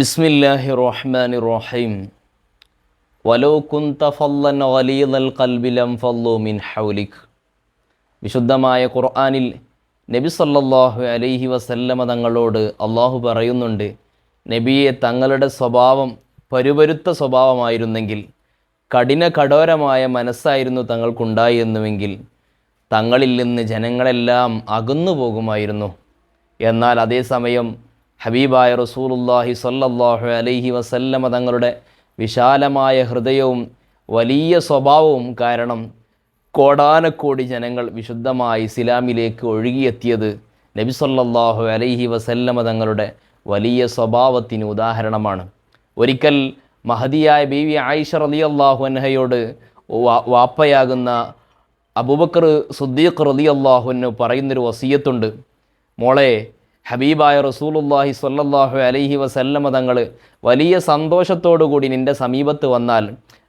ബിസ്മില്ലാഹി റഹ്മാനി റഹീം. വലൗ കുന്ത ഫല്ലൻ ഗലീദൽ ഖൽബി ലം ഫല്ലു മിൻ ഹൗലിക്. വിശുദ്ധമായ ഖുർആനിൽ നബി സല്ലല്ലാഹു അലൈഹി വസല്ലമ തങ്ങളോട് അള്ളാഹു പറയുന്നുണ്ട്, നബിയെ, തങ്ങളുടെ സ്വഭാവം പരുപരുത്ത സ്വഭാവമായിരുന്നെങ്കിൽ, കഠോരമായ മനസ്സായിരുന്നു തങ്ങൾക്കുണ്ടായിരുന്നുവെങ്കിൽ തങ്ങളിൽ നിന്ന് ജനങ്ങളെല്ലാം അകന്നു പോകുമായിരുന്നു. എന്നാൽ അതേസമയം ഹബീബായ റസൂലുള്ളാഹി സ്വല്ലല്ലാഹു അലൈഹി വസല്ലമ തങ്ങളുടെ വിശാലമായ ഹൃദയവും വലിയ സ്വഭാവവും കാരണം കോടാനക്കോടി ജനങ്ങൾ വിശുദ്ധമായ ഇസ്ലാമിലേക്ക് ഒഴുകിയെത്തിയത് നബി സല്ലല്ലാഹു അലൈഹി വസല്ലമ തങ്ങളുടെ വലിയ സ്വഭാവത്തിന് ഉദാഹരണമാണ്. ഒരിക്കൽ മഹദിയായ ബീവി ആയിഷ റളിയല്ലാഹു അൻഹയോട് വാപ്പയാകുന്ന അബൂബക്കർ സിദ്ദീഖ് റളിയല്ലാഹു അൻഹു പറയുന്നൊരു വസിയത്തുണ്ട്. മോളെ, ഹബീബായ റസൂലുള്ളാഹി സ്വല്ലല്ലാഹു അലൈഹി വസല്ലമ തങ്ങൾ വലിയ സന്തോഷത്തോടു കൂടി നിൻ്റെ സമീപത്ത് വന്നാൽ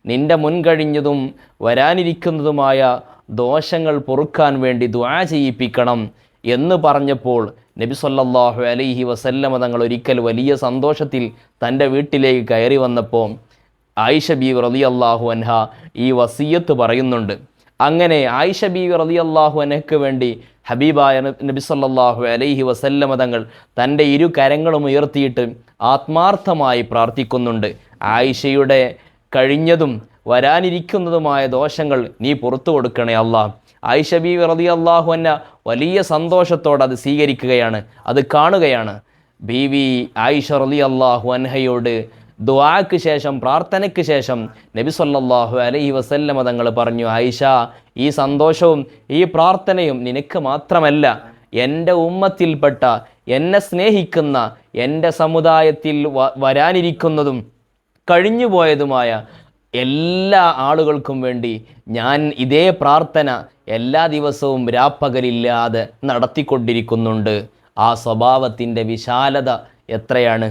നിൻ്റെ മുൻകഴിഞ്ഞതും വരാനിരിക്കുന്നതുമായ ദോഷങ്ങൾ പൊറുക്കാൻ വേണ്ടി ദുആ ചെയ്യിപ്പിക്കണം എന്ന് പറഞ്ഞപ്പോൾ നബി സല്ലല്ലാഹു അലൈഹി വസല്ലമ തങ്ങൾ ഒരിക്കൽ വലിയ സന്തോഷത്തിൽ തൻ്റെ വീട്ടിലേക്ക് കയറി വന്നപ്പോൾ ആയിഷ ബീവി റളിയല്ലാഹു അൻഹ ഈ വസിയത്ത് പറയുന്നുണ്ട്. അങ്ങനെ ആയിഷ ബീവി റളിയല്ലാഹു അൻഹയ്ക്ക് വേണ്ടി ഹബീബായ നബി സല്ലല്ലാഹു അലൈഹി വസല്ലമ തങ്ങൾ തൻ്റെ ഇരു കരങ്ങളും ഉയർത്തിയിട്ട് ആത്മാർത്ഥമായി പ്രാർത്ഥിക്കുന്നുണ്ട്. ആയിഷയുടെ കഴിഞ്ഞതും വരാനിരിക്കുന്നതുമായ ദോഷങ്ങൾ നീ പുറത്തു കൊടുക്കണേ അല്ലാഹ്. ആയിഷ ബീവി റളിയല്ലാഹു അൻഹ വലിയ സന്തോഷത്തോടെ അത് സ്വീകരിക്കുകയാണ്, അത് കാണുകയാണ്. ബീവി ആയിഷ റളിയല്ലാഹു അൻഹയോട് ദുആക്ക് ശേഷം, പ്രാർത്ഥനയ്ക്ക് ശേഷം നബി സല്ലല്ലാഹു അലൈഹി വസല്ലമ തങ്ങൾ പറഞ്ഞു, ആയിഷ, ഈ സന്തോഷവും ഈ പ്രാർത്ഥനയും നിനക്ക് മാത്രമല്ല, എൻ്റെ ഉമ്മത്തിൽപ്പെട്ട, എന്നെ സ്നേഹിക്കുന്ന, എൻ്റെ സമുദായത്തിൽ വരാനിരിക്കുന്നതും കഴിഞ്ഞുപോയതുമായ എല്ലാ ആളുകൾക്കും വേണ്ടി ഞാൻ ഇതേ പ്രാർത്ഥന എല്ലാ ദിവസവും രാപ്പകലില്ലാതെ നടത്തിക്കൊണ്ടിരിക്കുന്നുണ്ട്. ആ സ്വഭാവത്തിൻ്റെ വിശാലത എത്രയാണ്!